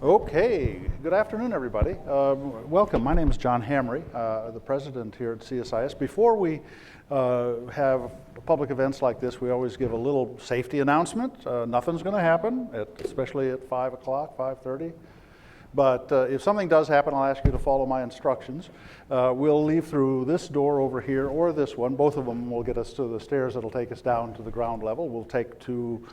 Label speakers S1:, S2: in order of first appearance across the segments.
S1: Okay, good afternoon, everybody. Welcome. My name is John Hamry, the president here at CSIS. Before we have public events like this, we always give a little safety announcement. Nothing's going to happen, especially at 5 o'clock, 5:30. But if something does happen, I'll ask you to follow my instructions. We'll leave through this door over here or this one. Both of them will get us to the stairs that'll take us down to the ground level. We'll take two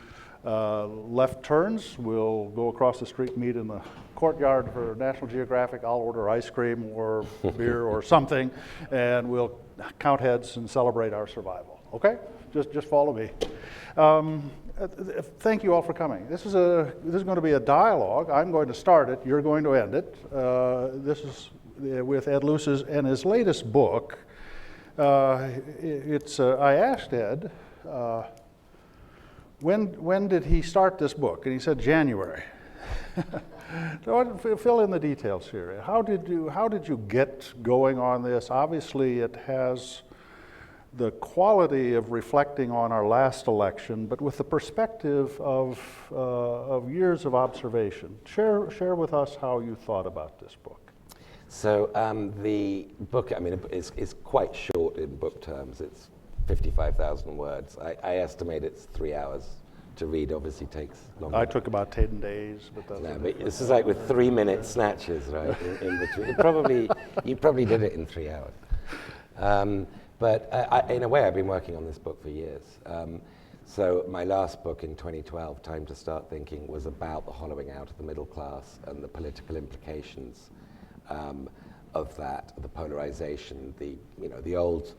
S1: left turns. We'll go across the street, meet in the courtyard for National Geographic. I'll order ice cream or beer or something, and we'll count heads and celebrate our survival. Okay? Just follow me. Thank you all for coming. This is going to be a dialogue. I'm going to start it. You're going to end it. This is with Ed Luce's and his latest book. I asked Ed, when did he start this book? And he said January. So fill in the details here. How did you get going on this? Obviously, it has the quality of reflecting on our last election, but with the perspective of years of observation. Share with us how you thought about this book.
S2: So the book, is quite short in book terms. It's 55,000 words. I estimate it's 3 hours to read. Obviously takes longer.
S1: I took about 10 days. But
S2: this is like with 3-minute snatches, right, in between. You probably did it in 3 hours. But in a way, I've been working on this book for years. So my last book in 2012, Time to Start Thinking, was about the hollowing out of the middle class and the political implications of that, the polarization, the old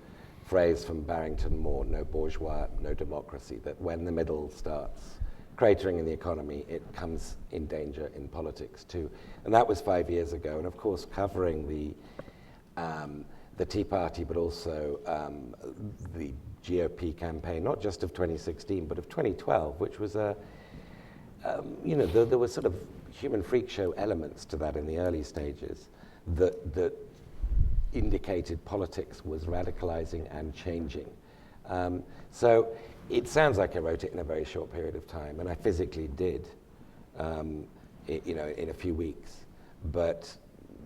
S2: phrase from Barrington Moore, no bourgeois, no democracy, that when the middle starts cratering in the economy, it comes in danger in politics too. And that was 5 years ago. And of course, covering the Tea Party, but also the GOP campaign, not just of 2016, but of 2012, which was there were sort of human freak show elements to that in the early stages that indicated politics was radicalizing and changing. So it sounds like I wrote it in a very short period of time, and I physically did, in a few weeks. But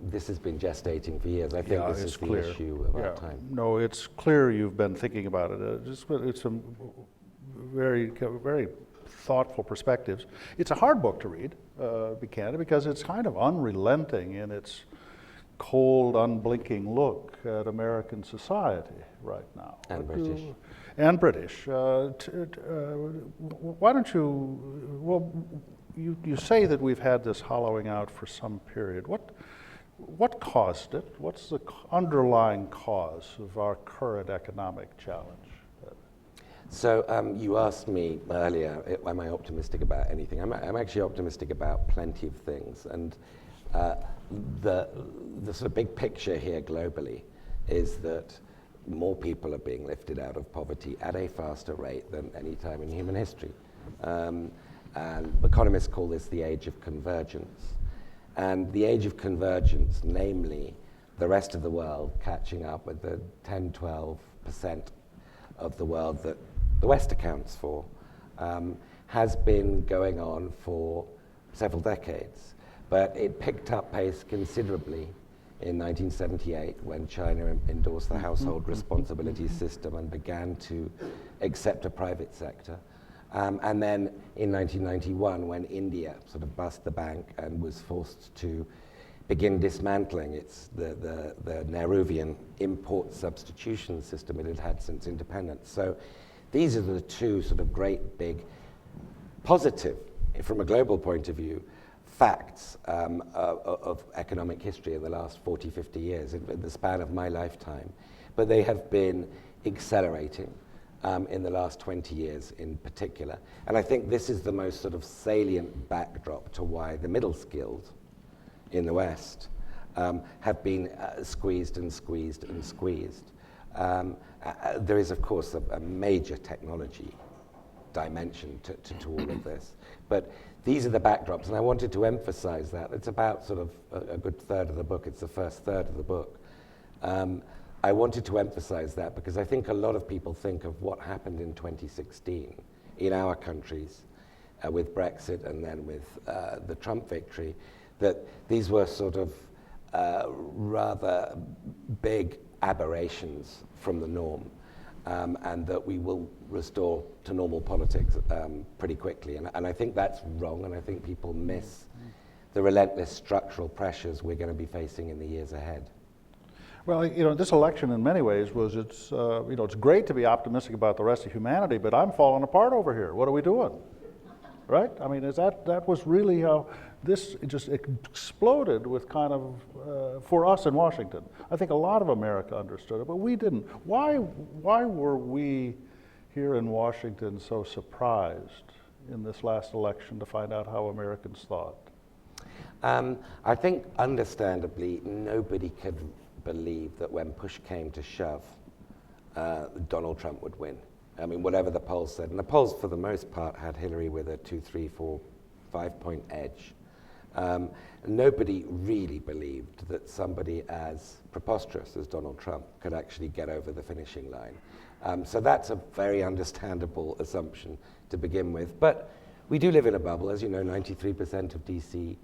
S2: this has been gestating for years. I think this is the issue of our time. No,
S1: it's clear you've been thinking about it. It's some very, very thoughtful perspectives. It's a hard book to read, to be candid, because it's kind of unrelenting in its cold, unblinking look at American society right now.
S2: And British.
S1: And British. Why don't you, you say that we've had this hollowing out for some period. What caused it? What's the underlying cause of our current economic challenge?
S2: So you asked me earlier, am I optimistic about anything? I'm actually optimistic about plenty of things. And the sort of big picture here globally is that more people are being lifted out of poverty at a faster rate than any time in human history. And economists call this the Age of Convergence. And the Age of Convergence, namely the rest of the world catching up with the 10-12% of the world that the West accounts for, has been going on for several decades. But it picked up pace considerably in 1978 when China endorsed the household responsibility system and began to accept a private sector. And then in 1991, when India sort of bust the bank and was forced to begin dismantling the Nehruvian import substitution system it had had since independence. So these are the two sort of great big positive, from a global point of view, facts of economic history in the last 40, 50 years, in the span of my lifetime. But they have been accelerating in the last 20 years in particular. And I think this is the most sort of salient backdrop to why the middle skilled in the West have been squeezed and squeezed and squeezed. There is, of course, a major technology dimension to all of this. But these are the backdrops, and I wanted to emphasize that. It's about sort of a good third of the book. It's the first third of the book. I wanted to emphasize that because I think a lot of people think of what happened in 2016 in our countries with Brexit and then with the Trump victory, that these were sort of rather big aberrations from the norm, and that we will restore to normal politics pretty quickly. And I think that's wrong, and I think people miss the relentless structural pressures we're going to be facing in the years ahead.
S1: Well, this election in many ways was, it's great to be optimistic about the rest of humanity, but I'm falling apart over here. What are we doing? Right? I mean, that was really how this just exploded with kind of, for us in Washington. I think a lot of America understood it, but we didn't. Why were we here in Washington so surprised in this last election to find out how Americans thought?
S2: I think, understandably, nobody could believe that when push came to shove, Donald Trump would win. I mean, whatever the polls said. And the polls, for the most part, had Hillary with a 2, 3, 4, 5-point edge. Nobody really believed that somebody as preposterous as Donald Trump could actually get over the finishing line. So that's a very understandable assumption to begin with. But we do live in a bubble. As you know, 93% of DC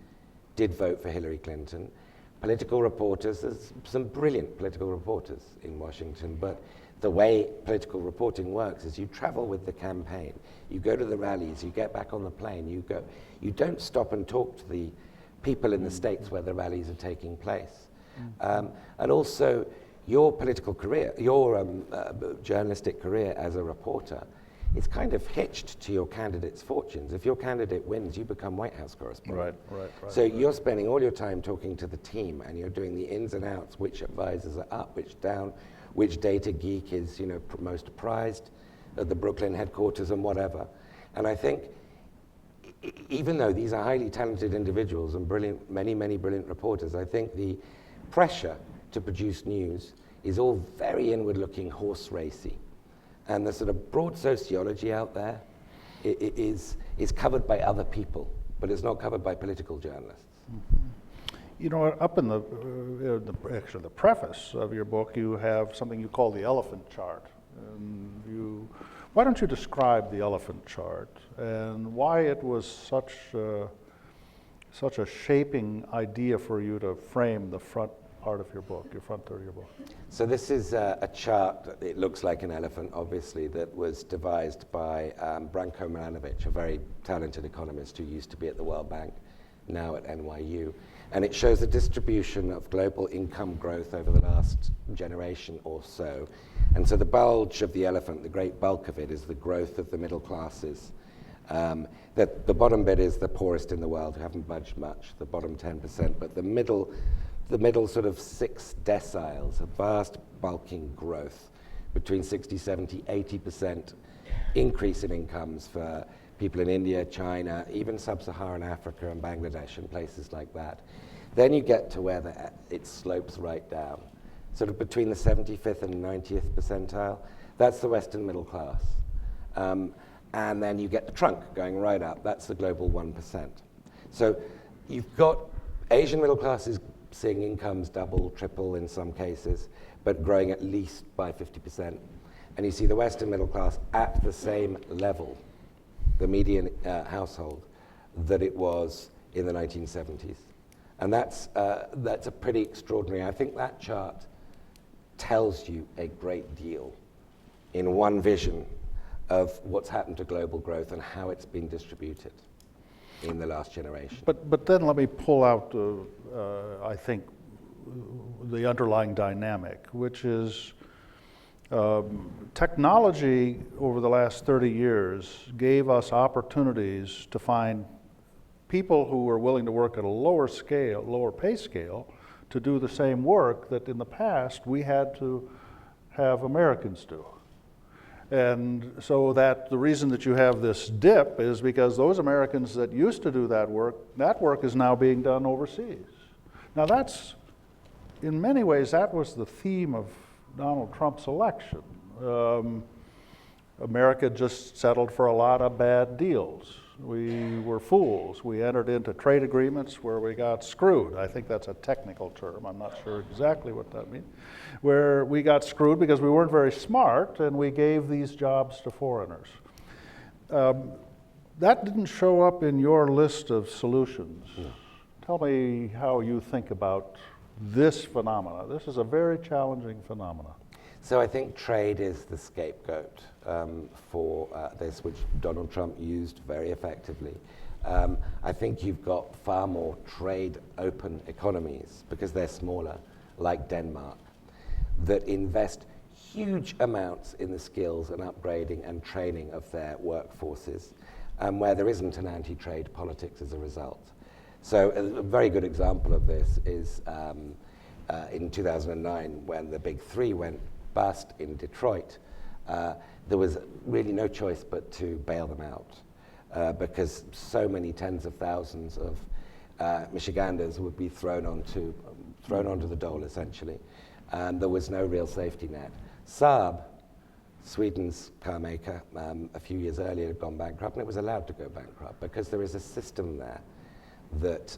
S2: did vote for Hillary Clinton. Political reporters, there's some brilliant political reporters in Washington, but the way political reporting works is you travel with the campaign, you go to the rallies, you get back on the plane, you don't stop and talk to the people in the states where the rallies are taking place. And also, your political career, your journalistic career as a reporter, is kind of hitched to your candidate's fortunes. If your candidate wins, you become White House correspondent.
S1: Right.
S2: So you're spending all your time talking to the team, and you're doing the ins and outs, which advisors are up, which down, which data geek is most prized at the Brooklyn headquarters and whatever. And I think even though these are highly talented individuals and brilliant, many brilliant reporters, I think the pressure to produce news is all very inward-looking, horse racy. And the sort of broad sociology out there is covered by other people, but it's not covered by political journalists.
S1: Up in the preface of your book, you have something you call the elephant chart. And why don't you describe the elephant chart and why it was such a shaping idea for you to frame the front part of your book, your front third of your book?
S2: So this is a chart, it looks like an elephant, obviously, that was devised by Branko Milanovic, a very talented economist who used to be at the World Bank, now at NYU. And it shows the distribution of global income growth over the last generation or so. And so the bulge of the elephant, the great bulk of it, is the growth of the middle classes. The bottom bit is the poorest in the world who haven't budged much, the bottom 10%, but the middle sort of 6 deciles, a vast bulking growth between 60, 70, 80% increase in incomes for people in India, China, even sub-Saharan Africa and Bangladesh and places like that. Then you get to where it slopes right down, sort of between the 75th and 90th percentile. That's the Western middle class. And then you get the trunk going right up. That's the global 1%. So you've got Asian middle classes seeing incomes double, triple in some cases, but growing at least by 50%. And you see the Western middle class at the same level, the median household, that it was in the 1970s. And that's a pretty extraordinary. I think that chart tells you a great deal in one vision of what's happened to global growth and how it's been distributed in the last generation.
S1: But then let me pull out, I think, the underlying dynamic, which is technology over the last 30 years gave us opportunities to find people who were willing to work at a lower pay scale, to do the same work that in the past we had to have Americans do. And so that the reason that you have this dip is because those Americans that used to do that work is now being done overseas. Now that's, in many ways, that was the theme of Donald Trump's election. America just settled for a lot of bad deals. We were fools. We entered into trade agreements where we got screwed. I think that's a technical term. I'm not sure exactly what that means. Where we got screwed because we weren't very smart and we gave these jobs to foreigners. That didn't show up in your list of solutions. Tell me how you think about this phenomena. This is a very challenging phenomena.
S2: So I think trade is the scapegoat for this, which Donald Trump used very effectively. I think you've got far more trade open economies, because they're smaller, like Denmark, that invest huge amounts in the skills and upgrading and training of their workforces, where there isn't an anti-trade politics as a result. So a very good example of this is in 2009, when the big three went bust in Detroit, there was really no choice but to bail them out, because so many tens of thousands of Michiganders would be thrown onto the dole, essentially, and there was no real safety net. Saab, Sweden's car maker, a few years earlier had gone bankrupt, and it was allowed to go bankrupt because there is a system there that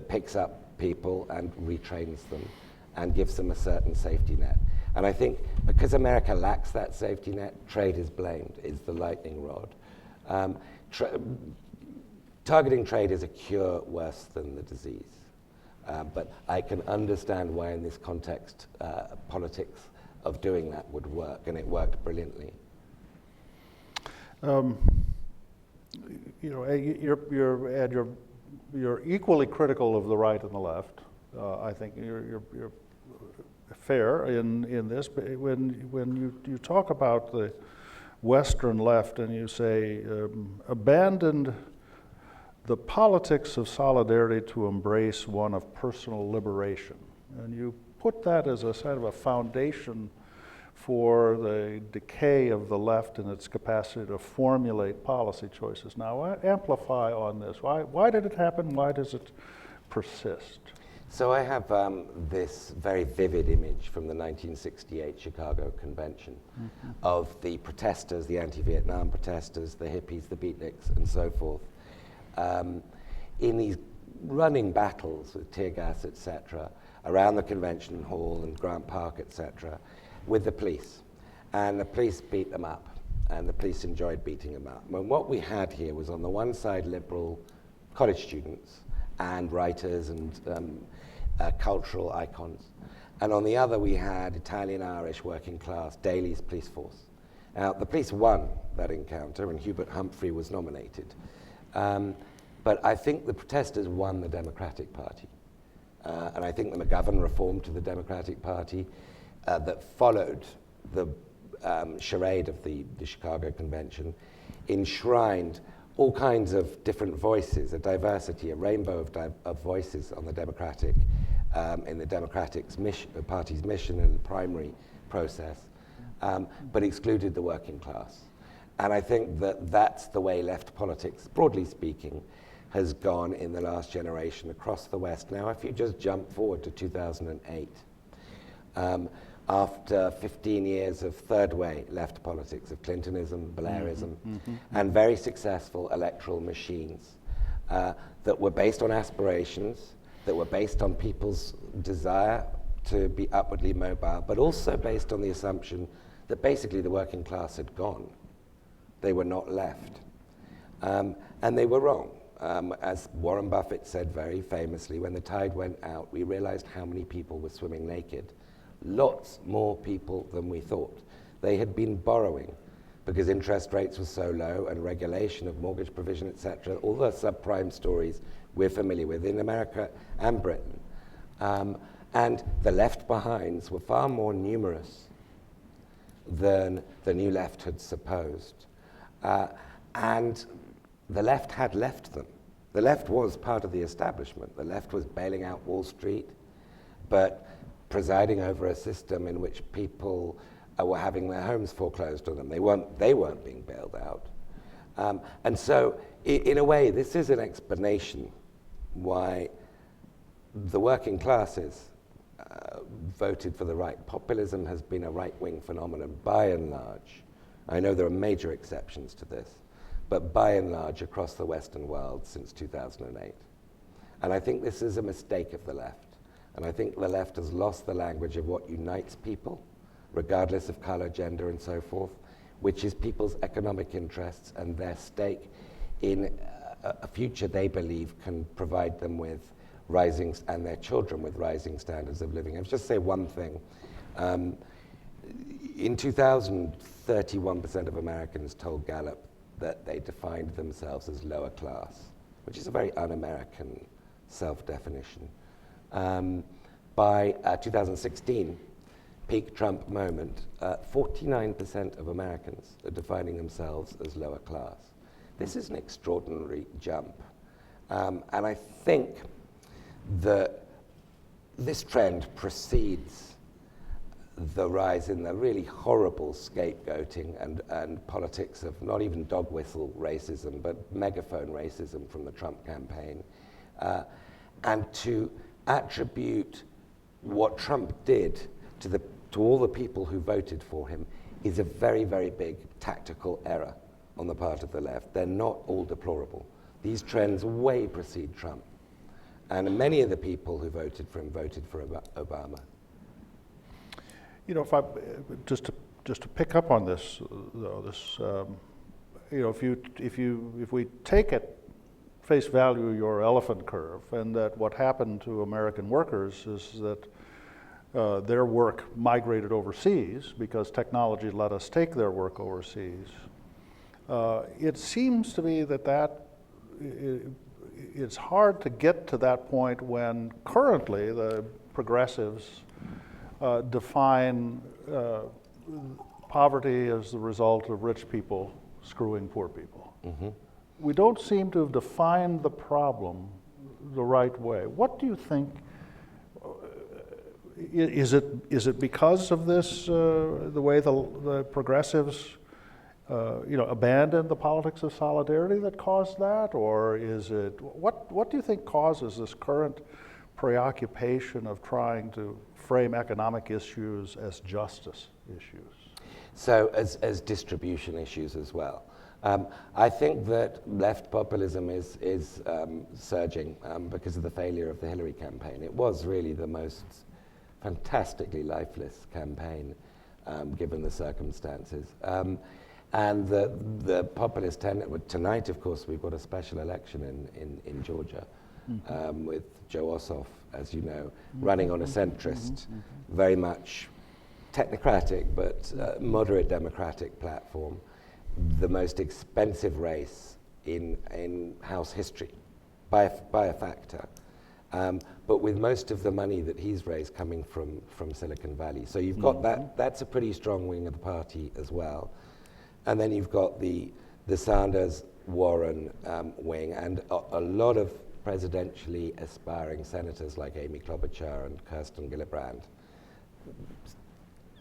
S2: picks up people and retrains them and gives them a certain safety net. And I think because America lacks that safety net, trade is blamed, is the lightning rod. Targeting trade is a cure worse than the disease. But I can understand why in this context politics of doing that would work, and it worked brilliantly.
S1: You're equally critical of the right and the left. I think you're fair in this, but when you talk about the Western left and you say abandoned the politics of solidarity to embrace one of personal liberation, and you put that as a sort of a foundation for the decay of the left and its capacity to formulate policy choices. Now, amplify on this. Why did it happen? Why does it persist?
S2: So I have this very vivid image from the 1968 Chicago Convention of the protesters, the anti-Vietnam protesters, the hippies, the beatniks, and so forth, in these running battles with tear gas, etc., around the convention hall and Grant Park, etc., with the police. And the police beat them up, and the police enjoyed beating them up. And what we had here was, on the one side, liberal college students and writers and cultural icons. And on the other, we had Italian, Irish, working class, Daly's police force. Now, the police won that encounter, and Hubert Humphrey was nominated. But I think the protesters won the Democratic Party. And I think the McGovern reform to the Democratic Party that followed the charade of the Chicago Convention enshrined all kinds of different voices, a diversity, a rainbow of voices on the Democratic, in the Democratic Party's mission and the primary process, but excluded the working class. And I think that that's the way left politics, broadly speaking, has gone in the last generation across the West. Now, if you just jump forward to 2008, after 15 years of third-way left politics, of Clintonism, Blairism, and very successful electoral machines that were based on aspirations, that were based on people's desire to be upwardly mobile, but also based on the assumption that basically the working class had gone. They were not left. And they were wrong. As Warren Buffett said very famously, when the tide went out, we realized how many people were swimming naked. Lots more people than we thought. They had been borrowing because interest rates were so low and regulation of mortgage provision, etc., all the subprime stories we're familiar with in America and Britain. And the left behinds were far more numerous than the new left had supposed. And the left had left them. The left was part of the establishment. The left was bailing out Wall Street, but presiding over a system in which people were having their homes foreclosed on them. They weren't being bailed out. And so, in a way, this is an explanation why the working classes voted for the right. Populism has been a right-wing phenomenon by and large. I know there are major exceptions to this, but by and large across the Western world since 2008. And I think this is a mistake of the left. And I think the left has lost the language of what unites people, regardless of color, gender, and so forth, which is people's economic interests and their stake in a future they believe can provide them with rising, and their children with rising standards of living. I'll just say one thing. In 2000, 31% of Americans told Gallup that they defined themselves as lower class, which is a very un-American self-definition. By 2016, peak Trump moment, 49% of Americans are defining themselves as lower class. This is an extraordinary jump. And I think that this trend precedes the rise in the really horrible scapegoating and politics of not even dog whistle racism, but megaphone racism from the Trump campaign. And to attribute what Trump did to all the people who voted for him is a very, very big tactical error on the part of the left. They're not all deplorable. These trends way precede Trump. And many of the people who voted for him voted for Obama.
S1: You know, just to pick up on this, though, you know, if we take at face value your elephant curve, and that what happened to American workers is that their work migrated overseas because technology let us take their work overseas. It seems to me that it's hard to get to that point when currently the progressives define poverty as the result of rich people screwing poor people. Mm-hmm. We don't seem to have defined the problem the right way. What do you think? Is it because of this, the way the progressives abandoned the politics of solidarity that caused that? Or is it, what do you think causes this current preoccupation of trying to frame economic issues as justice issues?
S2: So as distribution issues as well. I think that left populism is surging because of the failure of the Hillary campaign. It was really the most fantastically lifeless campaign given the circumstances. And the populist tendency, tonight of course we've got a special election in Georgia with Joe Ossoff, as you know, running on a centrist, very much technocratic but moderate democratic platform, the most expensive race in House history by a factor. But with most of the money that he's raised coming from Silicon Valley. So you've got that's a pretty strong wing of the party as well. And then you've got the Sanders-Warren wing, and a lot of presidentially aspiring senators like Amy Klobuchar and Kirsten Gillibrand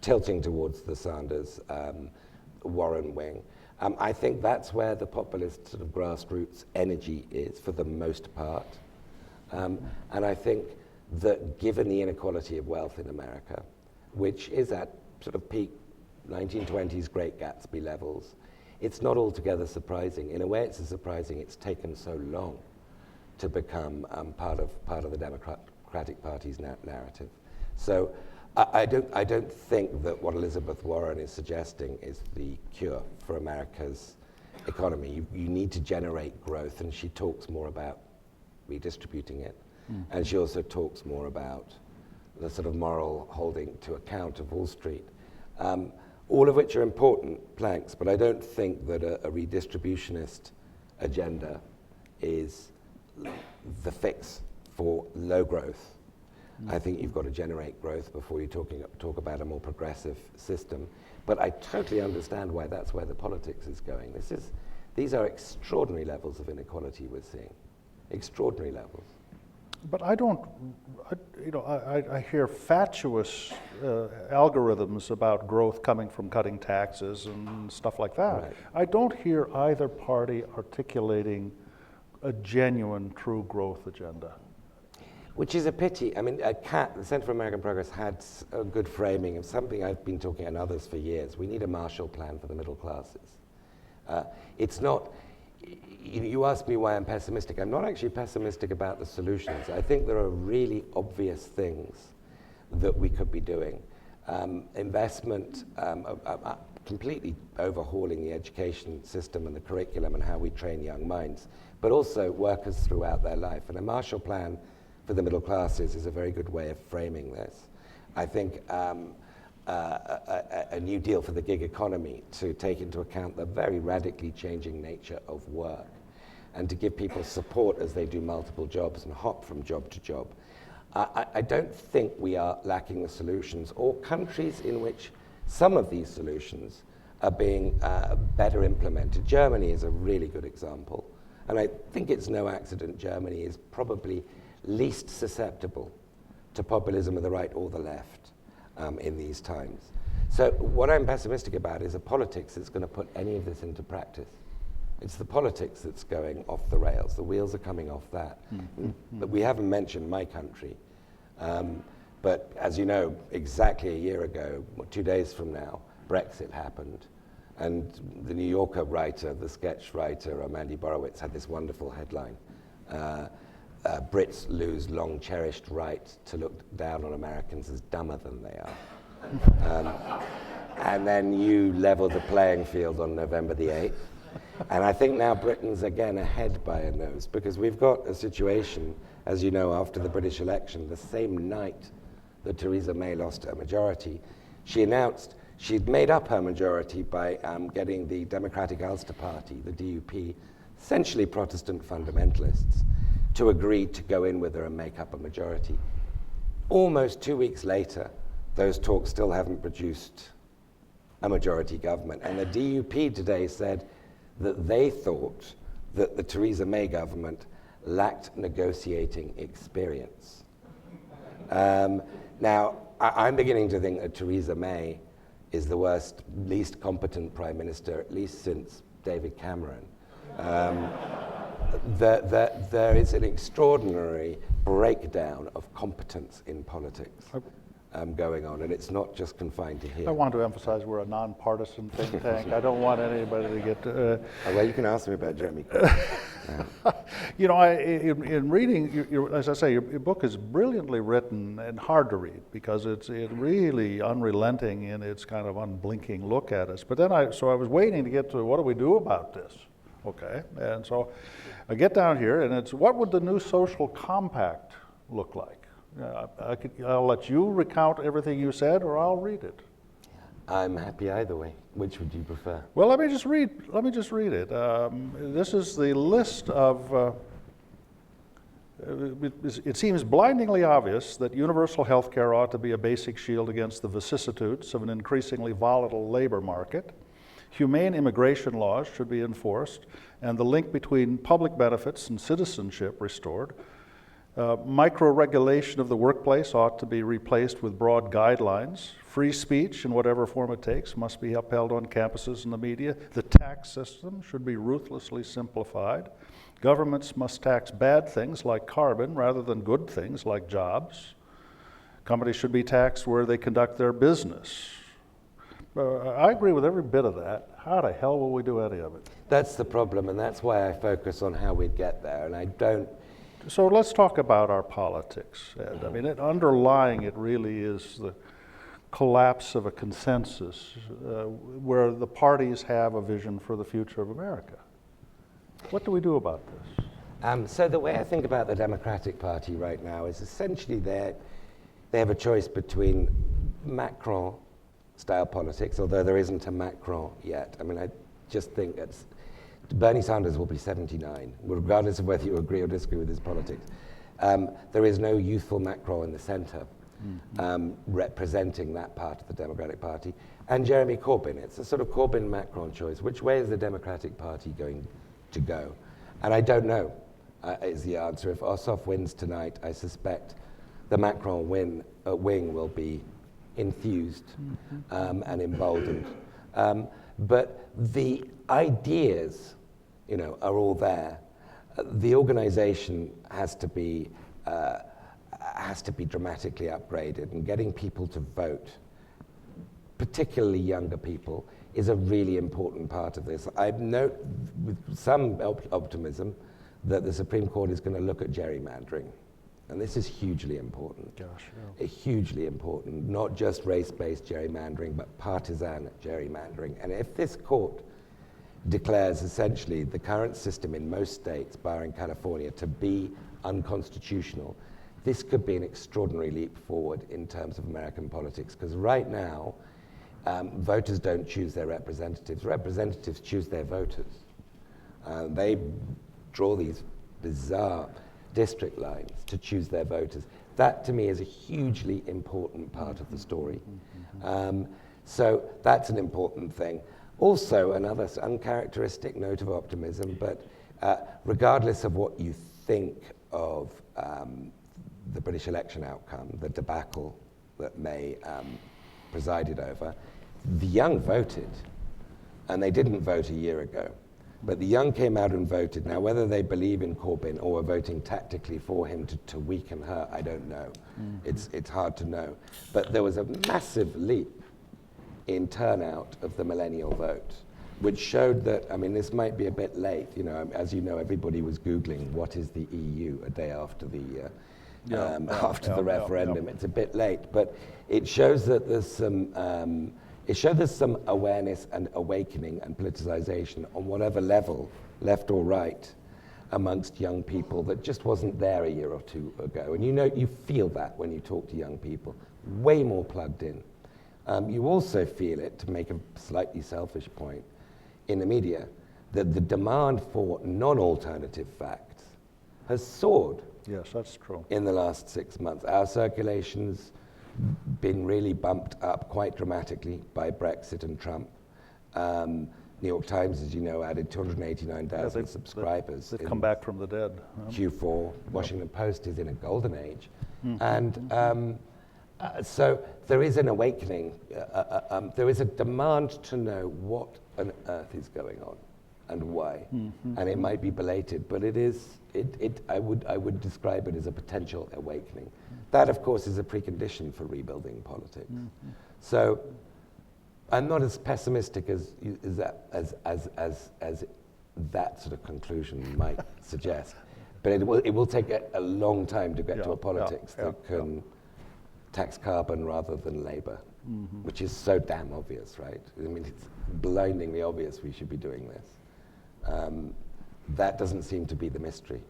S2: tilting towards the Sanders-Warren wing. I think that's where the populist sort of grassroots energy is for the most part. And I think that given the inequality of wealth in America, which is at sort of peak 1920s Great Gatsby levels, it's not altogether surprising. In a way, it's surprising it's taken so long to become part of the Democratic Party's narrative. So I don't think that what Elizabeth Warren is suggesting is the cure for America's economy. You need to generate growth, and she talks more about redistributing it. And she also talks more about the sort of moral holding to account of Wall Street. All of which are important planks, but I don't think that a redistributionist agenda is the fix for low growth. I think you've got to generate growth before you talk about a more progressive system. But I totally understand why that's where the politics is going. These are extraordinary levels of inequality we're seeing. Extraordinary levels.
S1: But I hear fatuous algorithms about growth coming from cutting taxes and stuff like that. Right. I don't hear either party articulating a genuine, true growth agenda.
S2: Which is a pity. I mean, the Center for American Progress had a good framing of something I've been talking and others for years. We need a Marshall Plan for the middle classes. It's not. You ask me why I'm pessimistic. I'm not actually pessimistic about the solutions. I think there are really obvious things that we could be doing. Investment, completely overhauling the education system and the curriculum and how we train young minds. but also workers throughout their life. And a Marshall Plan for the middle classes is a very good way of framing this. I think a New Deal for the gig economy to take into account the very radically changing nature of work and to give people support as they do multiple jobs and hop from job to job. I don't think we are lacking the solutions, or countries in which some of these solutions are being better implemented. Germany is a really good example, and I think it's no accident Germany is probably least susceptible to populism of the right or the left in these times. So what I'm pessimistic about is a politics that's going to put any of this into practice. It's the politics that's going off the rails. The wheels are coming off that. But we haven't mentioned my country. But as you know, exactly a year ago, 2 days from now, Brexit happened. And the New Yorker writer, the sketch writer, Mandy Borowitz, had this wonderful headline. Brits lose long-cherished right to look down on Americans as dumber than they are. And then you leveled the playing field on November the 8th. And I think now Britain's again ahead by a nose, because we've got a situation, as you know, after the British election, the same night that Theresa May lost her majority, she announced she'd made up her majority by getting the Democratic Ulster Party, the DUP, essentially Protestant fundamentalists, to agree to go in with her and make up a majority. Almost 2 weeks later, those talks still haven't produced a majority government. And the DUP today said that they thought that the Theresa May government lacked negotiating experience. Now, I'm beginning to think that Theresa May is the worst, least competent prime minister, at least since David Cameron. There is an extraordinary breakdown of competence in politics going on, and it's not just confined to here.
S1: I want to emphasize we're a nonpartisan think tank. I don't want anybody to get...
S2: well, you can ask me about Jeremy.
S1: You know, in reading, as I say, your book is brilliantly written and hard to read because it's really unrelenting in its kind of unblinking look at us. But then I was waiting to get to what do we do about this? Okay, and so I get down here, and it's what would the new social compact look like? I'll let you recount everything you said, or I'll read it.
S2: I'm happy either way. Which would you prefer?
S1: Well, let me just read it. This is the list of. It seems blindingly obvious that universal health care ought to be a basic shield against the vicissitudes of an increasingly volatile labor market. Humane immigration laws should be enforced, and the link between public benefits and citizenship restored. Micro-regulation of the workplace ought to be replaced with broad guidelines. Free speech, in whatever form it takes, must be upheld on campuses and the media. The tax system should be ruthlessly simplified. Governments must tax bad things like carbon rather than good things like jobs. Companies should be taxed where they conduct their business. I agree with every bit of that. How the hell will we do any of it?
S2: That's the problem, and that's why I focus on how we'd get there, and I don't...
S1: So let's talk about our politics, Ed. I mean, underlying it really is the collapse of a consensus where the parties have a vision for the future of America. What do we do about this?
S2: So the way I think about the Democratic Party right now is essentially they have a choice between Macron-style politics, although there isn't a Macron yet. I mean, I just think Bernie Sanders will be 79, regardless of whether you agree or disagree with his politics. There is no youthful Macron in the center representing that part of the Democratic Party. And Jeremy Corbyn, it's a sort of Corbyn-Macron choice. Which way is the Democratic Party going to go? And I don't know, is the answer. If Ossoff wins tonight, I suspect the Macron wing will be enthused and emboldened. But the ideas, are all there. The organization has to be dramatically upgraded, and getting people to vote, particularly younger people, is a really important part of this. I note with some optimism that the Supreme Court is going to look at gerrymandering. And this is hugely important.
S1: Gosh, yeah.
S2: Hugely important, not just race-based gerrymandering, but partisan gerrymandering. And if this court declares essentially the current system in most states, barring California, to be unconstitutional. This could be an extraordinary leap forward in terms of American politics, because right now, voters don't choose their representatives. Representatives choose their voters. They draw these bizarre district lines to choose their voters. That, to me, is a hugely important part of the story. So that's an important thing. Also, another uncharacteristic note of optimism, but regardless of what you think of the British election outcome, the debacle that May presided over, the young voted, and they didn't vote a year ago. But the young came out and voted. Now, whether they believe in Corbyn or were voting tactically for him to weaken her, I don't know. It's hard to know. But there was a massive leap in turnout of the millennial vote, which showed that, I mean, this might be a bit late. You know, as you know, everybody was Googling what is the EU a day after the referendum. It's a bit late, but it shows that there's some. It showed there's some awareness and awakening and politicization on whatever level, left or right, amongst young people that just wasn't there a year or two ago. And you know, you feel that when you talk to young people, way more plugged in. You also feel it, to make a slightly selfish point, in the media, that the demand for non-alternative facts has soared.
S1: Yes, that's true.
S2: In the last 6 months. Our circulation's been really bumped up quite dramatically by Brexit and Trump. New York Times, as you know, added 289,000 subscribers.
S1: They've come back from the dead.
S2: Q4. Washington Post is in a golden age. And so there is an awakening. There is a demand to know what on earth is going on and why. And it might be belated, but it is. I would describe it as a potential awakening. That, of course, is a precondition for rebuilding politics. So I'm not as pessimistic as that sort of conclusion might suggest. But it will take a long time to get to a politics that can tax carbon rather than labor, which is so damn obvious, right? I mean, it's blindingly obvious we should be doing this. That doesn't seem to be the mystery.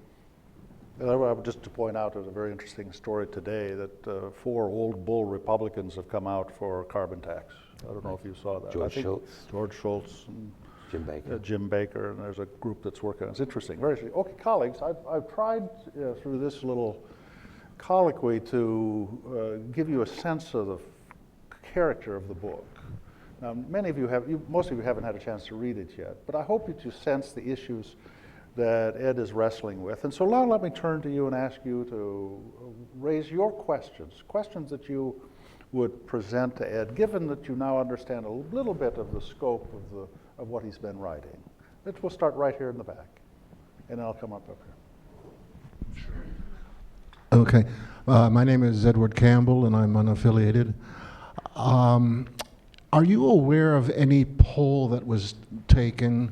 S1: Just to point out, there's a very interesting story today that 4 old bull Republicans have come out for carbon tax. I don't know if you saw that.
S2: George
S1: Schultz and
S2: Jim Baker.
S1: And there's a group that's working on it. It's interesting, very interesting. Okay, colleagues, I've tried through this little colloquy to give you a sense of the character of the book. Now, most of you haven't had a chance to read it yet, but I hope that you sense the issues that Ed is wrestling with. And so now let me turn to you and ask you to raise your questions that you would present to Ed, given that you now understand a little bit of the scope of what he's been writing. We'll start right here in the back, and then I'll come up here.
S3: Okay. My name is Edward Campbell, and I'm unaffiliated. Are you aware of any poll that was taken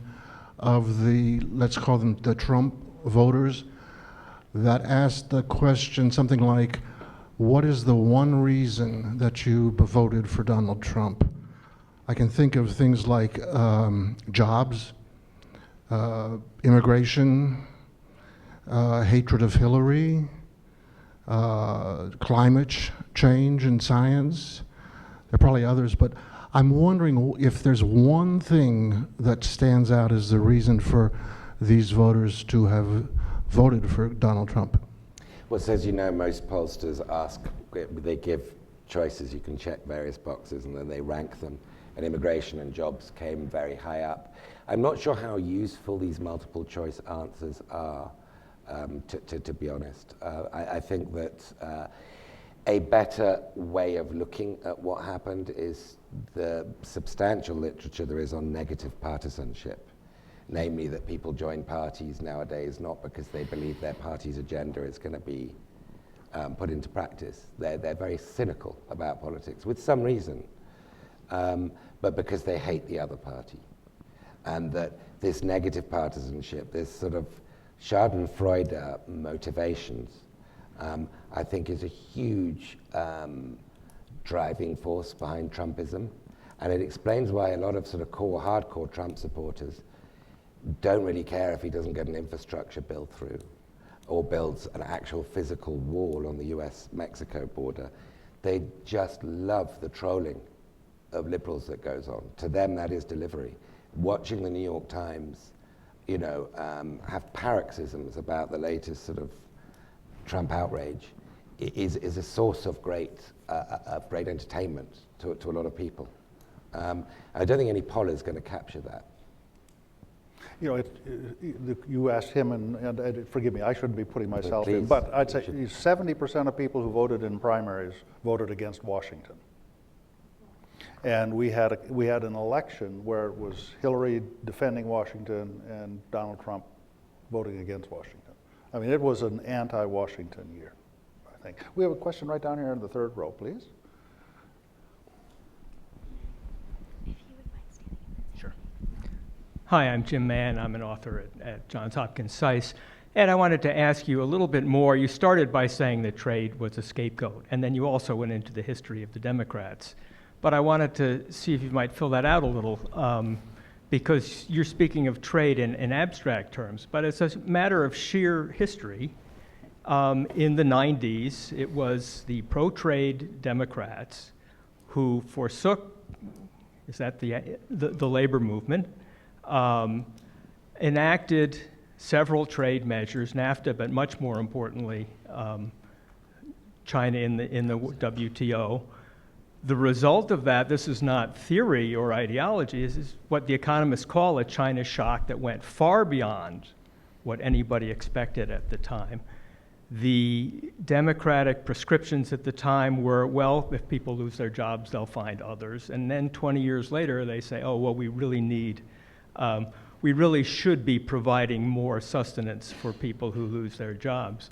S3: of the, let's call them the Trump voters, that asked the question something like, what is the one reason that you voted for Donald Trump? I can think of things like jobs, immigration, hatred of Hillary, climate change and science. There are probably others, but I'm wondering if there's one thing that stands out as the reason for these voters to have voted for Donald Trump.
S2: Well, so as you know, most pollsters they give choices, you can check various boxes, and then they rank them. And immigration and jobs came very high up. I'm not sure how useful these multiple choice answers are, to be honest. I think that a better way of looking at what happened is the substantial literature there is on negative partisanship, namely that people join parties nowadays not because they believe their party's agenda is going to be put into practice. They're very cynical about politics, with some reason, but because they hate the other party. And that this negative partisanship, this sort of Schadenfreude motivations, I think is a huge driving force behind Trumpism. And it explains why a lot of sort of hardcore Trump supporters don't really care if he doesn't get an infrastructure bill through or builds an actual physical wall on the US-Mexico border. They just love the trolling of liberals that goes on. To them, that is delivery. Watching the New York Times, have paroxysms about the latest sort of Trump outrage is a source of great entertainment to a lot of people. I don't think any poll is going to capture that.
S1: You asked him, and forgive me, I shouldn't be putting myself in,
S2: Please,
S1: but I'd say 70% of people who voted in primaries voted against Washington. And we had an election where it was Hillary defending Washington and Donald Trump voting against Washington. I mean, it was an anti-Washington year, I think. We have a question right down here in the third row, please.
S4: Sure. Hi, I'm Jim Mann. I'm an author at Johns Hopkins SAIS. And I wanted to ask you a little bit more. You started by saying that trade was a scapegoat, and then you also went into the history of the Democrats. But I wanted to see if you might fill that out a little, because you're speaking of trade in abstract terms, but it's a matter of sheer history. In the 90s, it was the pro-trade Democrats who forsook, is that the labor movement, enacted several trade measures, NAFTA, but much more importantly, China in the WTO. The result of that, this is not theory or ideology, this is what the economists call a China shock that went far beyond what anybody expected at the time. The Democratic prescriptions at the time were, well, if people lose their jobs, they'll find others. And then 20 years later, they say, oh, well, we really should be providing more sustenance for people who lose their jobs.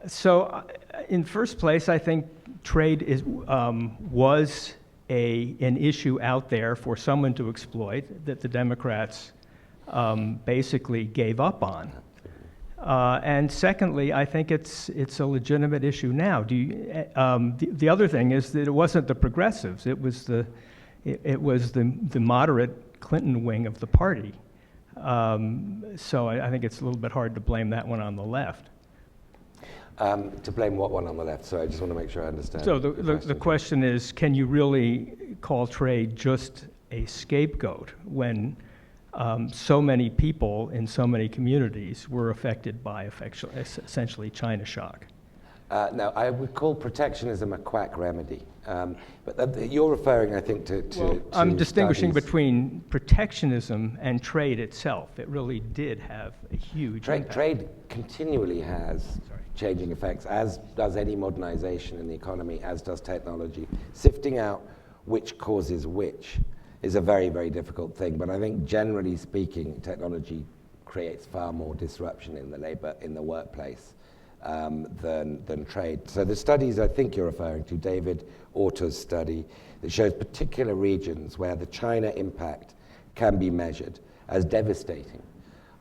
S4: So, in first place, I think trade was an issue out there for someone to exploit that the Democrats basically gave up on. And secondly, I think it's a legitimate issue now. The other thing is that it wasn't the progressives; it was the moderate Clinton wing of the party. So I think it's a little bit hard to blame that one on the left.
S2: To blame what one on the left? So I just want to make sure I understand.
S4: So the question is, can you really call trade just a scapegoat when so many people in so many communities were affected by essentially China shock?
S2: Now, I would call protectionism a quack remedy. But you're referring, I think, to
S4: I'm distinguishing
S2: studies.
S4: between protectionism and trade itself. It really did have a huge impact.
S2: Trade continually has changing effects, as does any modernization in the economy, as does technology. Sifting out which causes which is a very, very difficult thing. But I think generally speaking, technology creates far more disruption in the workplace than trade. So the studies I think you're referring to, David Autor's study, that shows particular regions where the China impact can be measured as devastating.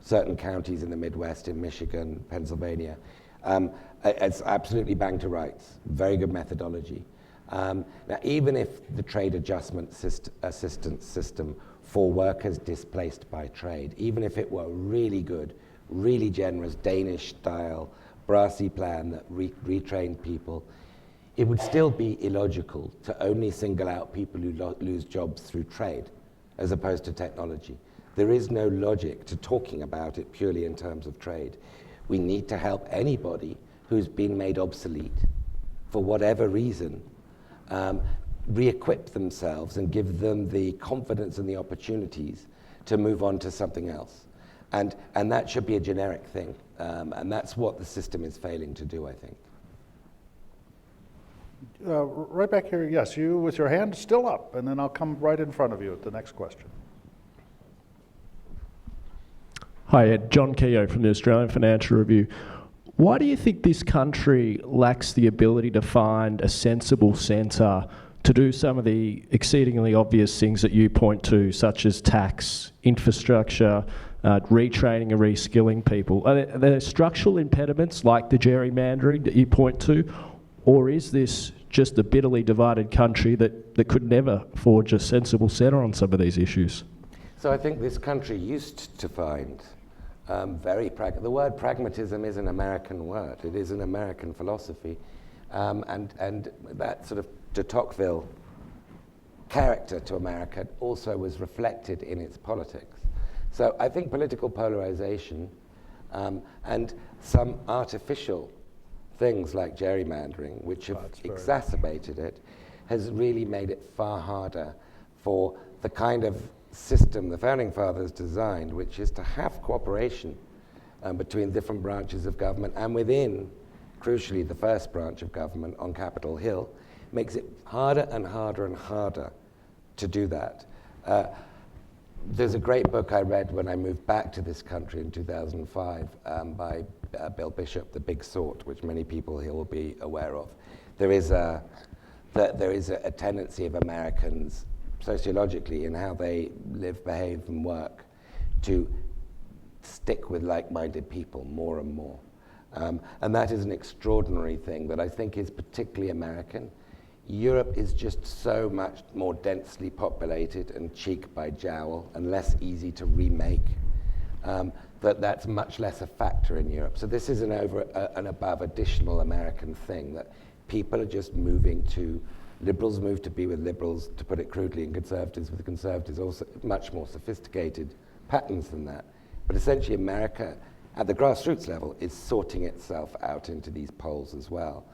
S2: Certain counties in the Midwest, in Michigan, Pennsylvania. It's absolutely bang to rights. Very good methodology. Now, even if the trade adjustment assistance system for workers displaced by trade, even if it were really good, really generous, Danish-style, brassy plan that retrained people, it would still be illogical to only single out people who lose jobs through trade as opposed to technology. There is no logic to talking about it purely in terms of trade. We need to help anybody who's been made obsolete for whatever reason, re-equip themselves and give them the confidence and the opportunities to move on to something else. And that should be a generic thing. And that's what the system is failing to do, I think.
S1: Right back here, yes, you with your hand still up, and then I'll come right in front of you at the next question.
S5: Hi, John Keogh from the Australian Financial Review. Why do you think this country lacks the ability to find a sensible centre to do some of the exceedingly obvious things that you point to, such as tax, infrastructure, retraining and reskilling people? Are there structural impediments like the gerrymandering that you point to, or is this just a bitterly divided country that could never forge a sensible centre on some of these issues?
S2: So I think this country used to find the word pragmatism is an American word. It is an American philosophy. And that sort of de Tocqueville character to America also was reflected in its politics. So I think political polarization and some artificial things like gerrymandering, which have exacerbated it, has really made it far harder for the kind of system the Founding Fathers designed, which is to have cooperation between different branches of government and within, crucially, the first branch of government on Capitol Hill, makes it harder and harder and harder to do that. There's a great book I read when I moved back to this country in 2005 by Bill Bishop, The Big Sort, which many people here will be aware of. There is a tendency of Americans sociologically in how they live, behave, and work to stick with like-minded people more and more. And that is an extraordinary thing that I think is particularly American. Europe is just so much more densely populated and cheek by jowl and less easy to remake, that's much less a factor in Europe. So this is an over and above additional American thing that people are just moving to. Liberals move to be with liberals, to put it crudely, and conservatives with conservatives, also much more sophisticated patterns than that. But essentially America, at the grassroots level, is sorting itself out into these poles as well.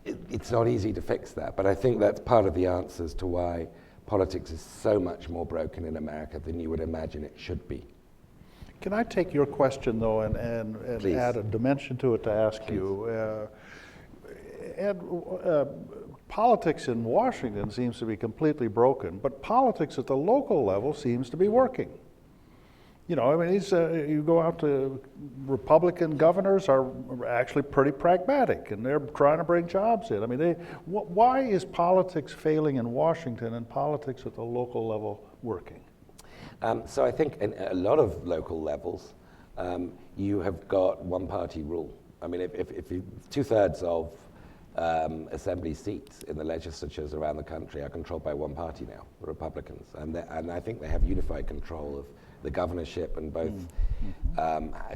S2: It's not easy to fix that, but I think that's part of the answer as to why politics is so much more broken in America than you would imagine it should be.
S1: Can I take your question, though, and add a dimension to it to ask
S2: Please.
S1: you? Politics in Washington seems to be completely broken, but politics at the local level seems to be working. You know, I mean, you go out to Republican governors are actually pretty pragmatic, and they're trying to bring jobs in. I mean, why is politics failing in Washington and politics at the local level working?
S2: So I think in a lot of local levels, you have got one-party rule. I mean, if 2/3 of assembly seats in the legislatures around the country are controlled by one party now, the Republicans, and I think they have unified control of the governorship and both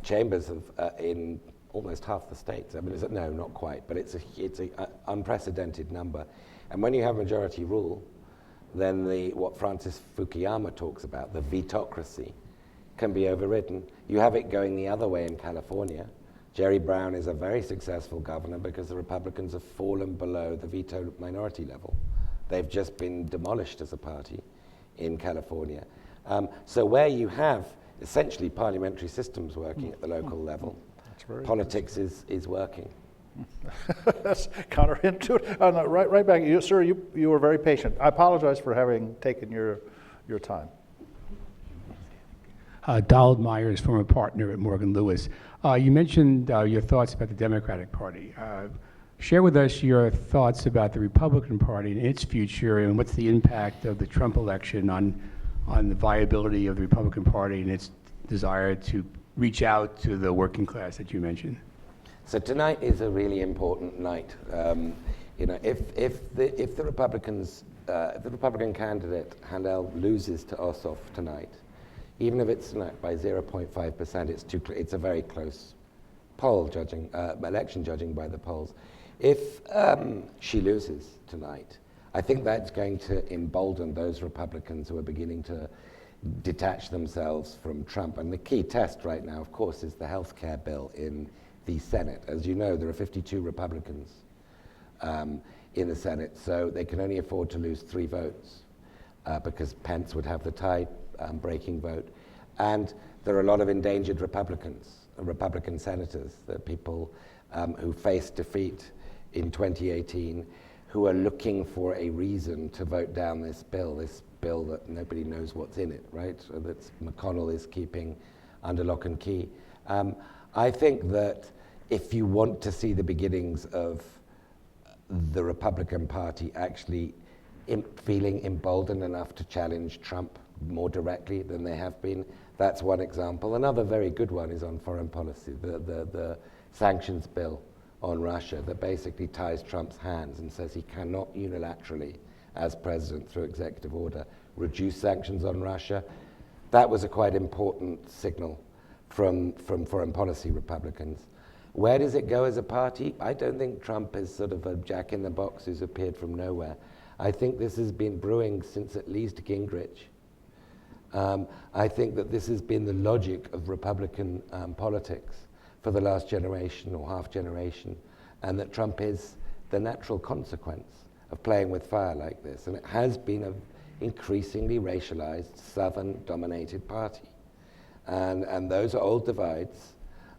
S2: chambers in almost half the states. I mean, no, not quite, but it's an unprecedented number. And when you have majority rule, then what Francis Fukuyama talks about, the vetocracy, can be overridden. You have it going the other way in California. Jerry Brown is a very successful governor because the Republicans have fallen below the veto minority level. They've just been demolished as a party in California. So where you have essentially parliamentary systems working at the local level, politics is working.
S1: That's counterintuitive. Right back. Sir, you were very patient. I apologize for having taken your time.
S6: Donald Myers, former partner at Morgan Lewis. You mentioned your thoughts about the Democratic Party. Share with us your thoughts about the Republican Party and its future, and what's the impact of the Trump election on the viability of the Republican Party and its desire to reach out to the working class that you mentioned.
S2: So tonight is a really important night. You know, if the Republicans, if the Republican candidate Handel loses to Ossoff tonight, even if it's by 0.5%, it's a very close poll election judging by the polls. If she loses tonight, I think that's going to embolden those Republicans who are beginning to detach themselves from Trump. And the key test right now, of course, is the health care bill in the Senate. As you know, there are 52 Republicans in the Senate, so they can only afford to lose 3 votes because Pence would have the tie-breaking vote. And there are a lot of endangered Republicans, Republican senators, the people who faced defeat in 2018, who are looking for a reason to vote down this bill that nobody knows what's in it, right? So that McConnell is keeping under lock and key. I think that if you want to see the beginnings of the Republican Party actually feeling emboldened enough to challenge Trump more directly than they have been, that's one example. Another very good one is on foreign policy, the sanctions bill on Russia that basically ties Trump's hands and says he cannot unilaterally, as president through executive order, reduce sanctions on Russia. That was a quite important signal from foreign policy Republicans. Where does it go as a party? I don't think Trump is sort of a jack in the box who's appeared from nowhere. I think this has been brewing since at least Gingrich. I think that this has been the logic of Republican politics for the last generation or half generation, and that Trump is the natural consequence of playing with fire like this. And it has been an increasingly racialized, Southern-dominated party. And those old divides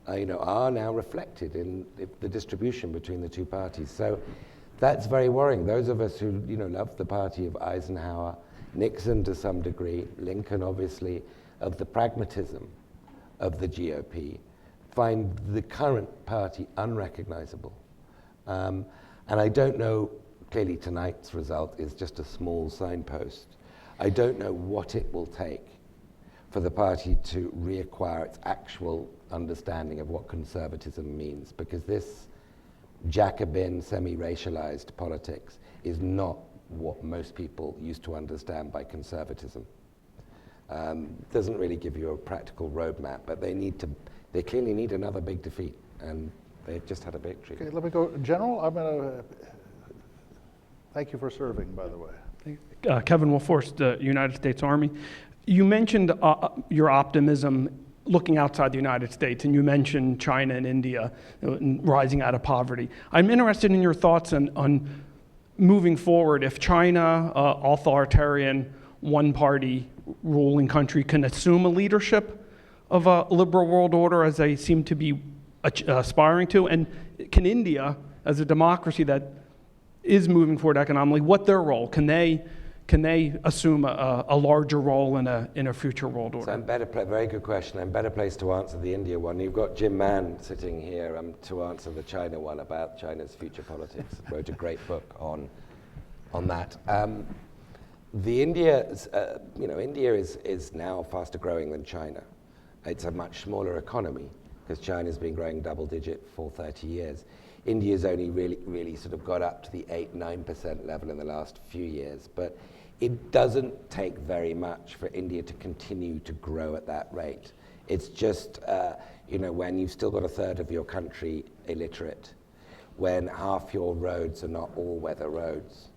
S2: are now reflected in the distribution between the two parties. So that's very worrying. Those of us who loved the party of Eisenhower, Nixon to some degree, Lincoln obviously, of the pragmatism of the GOP, find the current party unrecognizable. And I don't know, clearly tonight's result is just a small signpost. I don't know what it will take for the party to reacquire its actual understanding of what conservatism means, because this Jacobin, semi-racialized politics is not what most people used to understand by conservatism. Doesn't really give you a practical roadmap, but they clearly need another big defeat, and they've just had a victory.
S1: Okay, let me go. General, I'm going to thank you for serving, by the way.
S7: Kevin Wilforce, the United States Army. You mentioned your optimism looking outside the United States, and you mentioned China and India rising out of poverty. I'm interested in your thoughts on moving forward. If China, authoritarian, one-party ruling country, can assume a leadership of a liberal world order as they seem to be aspiring to, and can India, as a democracy that is moving forward economically, what their role? Can they assume a larger role in a future world order?
S2: So very good question. I'm better placed to answer the India one. You've got Jim Mann sitting here to answer the China one about China's future politics. Wrote a great book on that. India is now faster growing than China. It's a much smaller economy because China's been growing double digit for 30 years. India's only really sort of got up to the 8-9% level in the last few years, but it doesn't take very much for India to continue to grow at that rate. It's just, when you've still got a third of your country illiterate, when half your roads are not all-weather roads,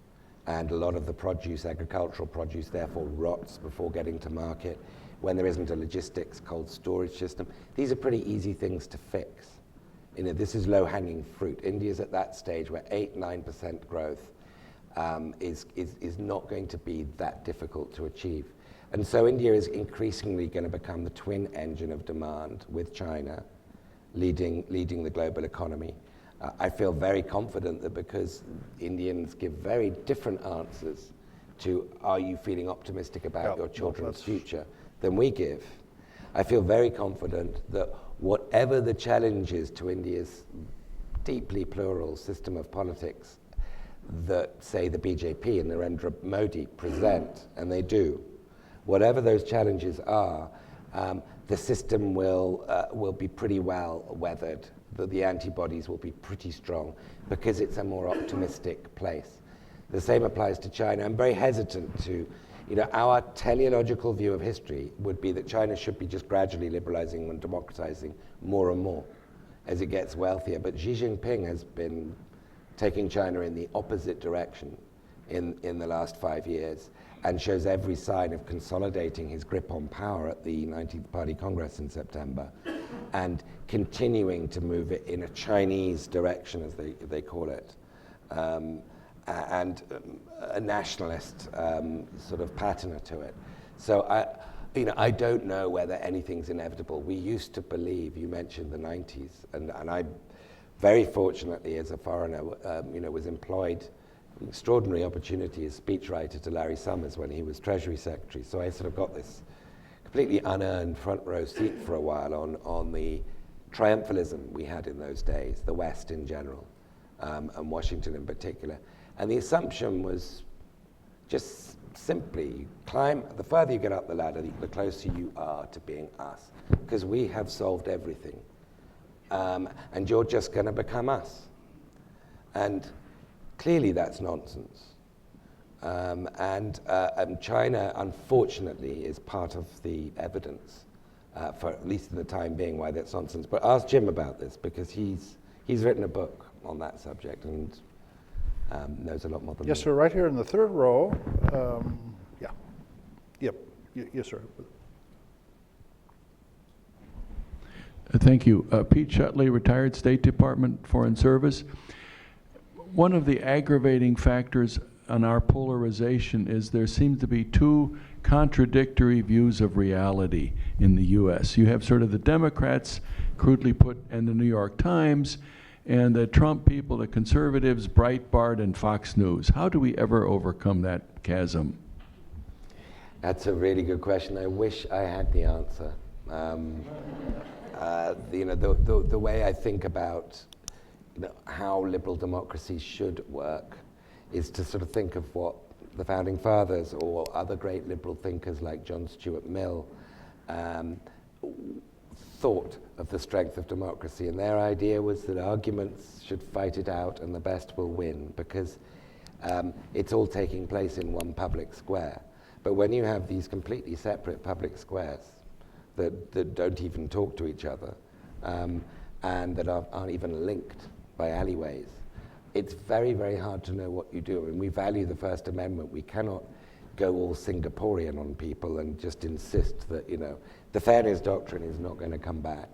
S2: and a lot of the agricultural produce, therefore rots before getting to market, when there isn't a logistics cold storage system. These are pretty easy things to fix. This is low-hanging fruit. India's at that stage where 8-9% growth is not going to be that difficult to achieve. And so India is increasingly going to become the twin engine of demand with China leading the global economy. I feel very confident that because Indians give very different answers to are you feeling optimistic about your children's future than we give, I feel very confident that whatever the challenges to India's deeply plural system of politics that, say, the BJP and Narendra Modi present, and they do, whatever those challenges are, the system will be pretty well weathered, that the antibodies will be pretty strong because it's a more optimistic place. The same applies to China. I'm very hesitant to, our teleological view of history would be that China should be just gradually liberalizing and democratizing more and more as it gets wealthier. But Xi Jinping has been taking China in the opposite direction in the last 5 years and shows every sign of consolidating his grip on power at the 19th Party Congress in September and continuing to move it in a Chinese direction, as they call it, and a nationalist sort of pattern to it. So I don't know whether anything's inevitable. We used to believe, you mentioned the 90s, and I very fortunately as a foreigner, was employed extraordinary opportunity as speechwriter to Larry Summers when he was Treasury Secretary. So I sort of got this completely unearned front row seat for a while on the triumphalism we had in those days, the West in general, and Washington in particular. And the assumption was just simply the further you get up the ladder, the closer you are to being us, because we have solved everything. And you're just going to become us. And clearly that's nonsense. And China, unfortunately, is part of the evidence, for at least in the time being, why that's nonsense. But ask Jim about this, because he's written a book on that subject and knows a lot more than me.
S1: Yes, sir, right here in the third row. Yeah. Yep. Yes, sir.
S8: Thank you. Pete Shutley, retired State Department, Foreign Service. One of the aggravating factors on our polarization is there seems to be two contradictory views of reality in the U.S. You have sort of the Democrats, crudely put, in the New York Times, and the Trump people, the conservatives, Breitbart, and Fox News. How do we ever overcome that chasm?
S2: That's a really good question. I wish I had the answer. The way I think about how liberal democracies should work is to sort of think of what the founding fathers or other great liberal thinkers like John Stuart Mill thought of the strength of democracy. And their idea was that arguments should fight it out and the best will win, because it's all taking place in one public square. But when you have these completely separate public squares that don't even talk to each other, and that aren't even linked by alleyways, it's very, very hard to know what you do. And we value the First Amendment. We cannot go all Singaporean on people and just insist that, the fairness doctrine is not going to come back.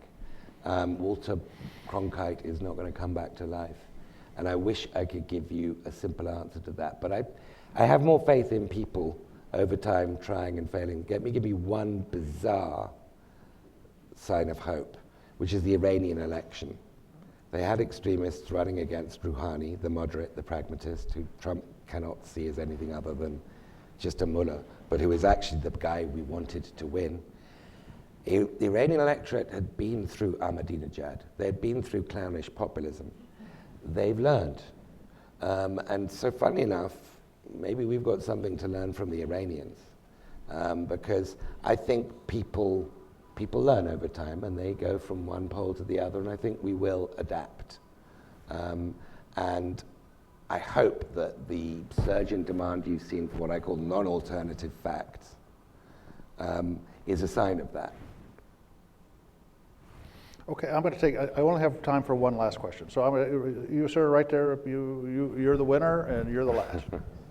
S2: Walter Cronkite is not going to come back to life. And I wish I could give you a simple answer to that. But I have more faith in people over time trying and failing. Give me one bizarre sign of hope, which is the Iranian election. They had extremists running against Rouhani, the moderate, the pragmatist, who Trump cannot see as anything other than just a mullah, but who is actually the guy we wanted to win. The Iranian electorate had been through Ahmadinejad. They had been through clownish populism. They've learned. And so funnily enough, maybe we've got something to learn from the Iranians, because I think people learn over time and they go from one pole to the other, and I think we will adapt. And I hope that the surge in demand you've seen for what I call non-alternative facts is a sign of that.
S1: Okay, I'm going to take, I only have time for one last question. So you, sir, right there, you're the winner and you're the last.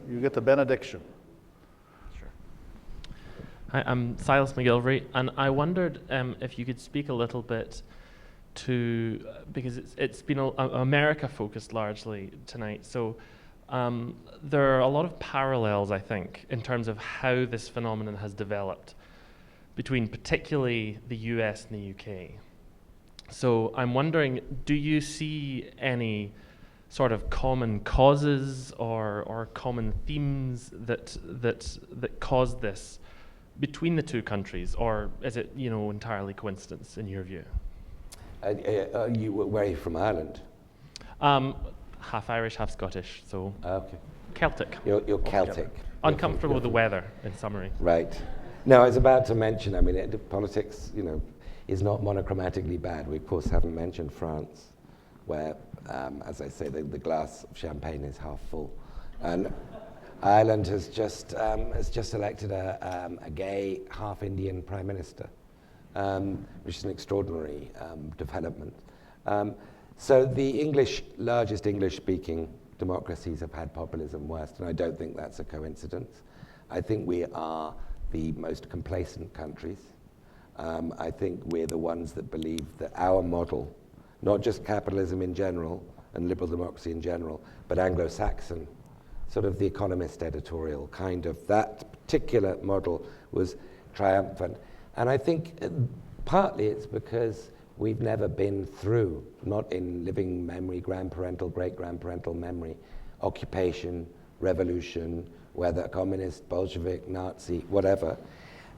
S1: You get the benediction.
S9: Hi, I'm Silas McGilvery, and I wondered if you could speak a little bit to, because it's been America focused largely tonight, so there are a lot of parallels, I think, in terms of how this phenomenon has developed between particularly the US and the UK. So I'm wondering, do you see any sort of common causes or common themes that caused this between the two countries, or is it entirely coincidence in your view?
S2: Where are you from, Ireland?
S9: Half Irish, half Scottish, so
S2: Okay.
S9: Celtic.
S2: You're Celtic.
S9: Uncomfortable with the weather, in summary.
S2: Right. No, I was about to mention, politics, is not monochromatically bad. We, of course, haven't mentioned France, where, as I say, the glass of champagne is half full. And Ireland has just elected a gay, half-Indian prime minister, which is an extraordinary development. So the largest English-speaking democracies have had populism worst, and I don't think that's a coincidence. I think we are the most complacent countries. I think we're the ones that believe that our model, not just capitalism in general and liberal democracy in general, but Anglo-Saxon, sort of the Economist editorial kind of, that particular model was triumphant. And I think partly it's because we've never been through, not in living memory, grandparental, great-grandparental memory, occupation, revolution, whether communist, Bolshevik, Nazi, whatever.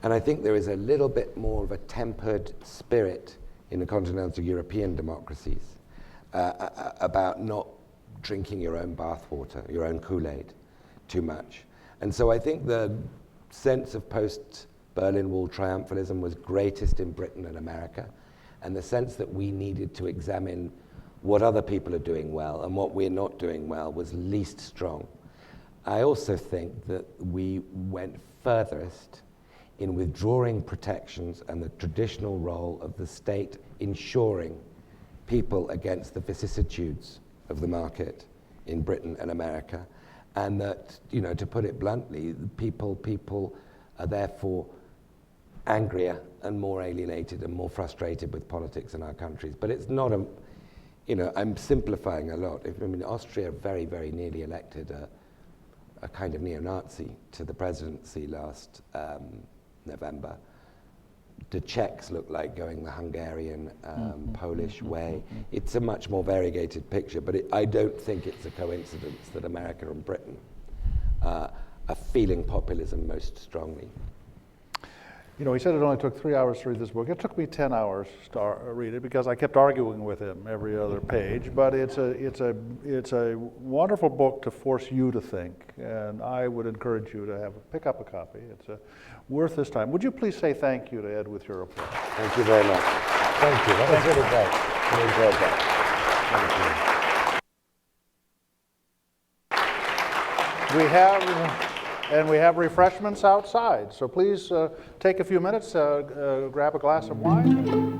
S2: And I think there is a little bit more of a tempered spirit in the continental European democracies about not drinking your own bathwater, your own Kool-Aid too much. And so I think the sense of post-Berlin Wall triumphalism was greatest in Britain and America, and the sense that we needed to examine what other people are doing well and what we're not doing well was least strong. I also think that we went furthest in withdrawing protections and the traditional role of the state insuring people against the vicissitudes of the market in Britain and America. And that, to put it bluntly, people are therefore angrier and more alienated and more frustrated with politics in our countries. But it's not I'm simplifying a lot. Austria very, very nearly elected a kind of neo-Nazi to the presidency last November. The Czechs look like going the Hungarian, Polish way. It's a much more variegated picture, but I don't think it's a coincidence that America and Britain are feeling populism most strongly.
S1: He said it only took 3 hours to read this book. It took me 10 hours to read it because I kept arguing with him every other page. But it's a wonderful book to force you to think, and I would encourage you to pick up a copy. It's worth this time. Would you please say thank you to Ed with your applause?
S2: Thank you very much. Thank you. That was really great. I enjoyed that.
S1: We have refreshments outside, so please take a few minutes, grab a glass of wine.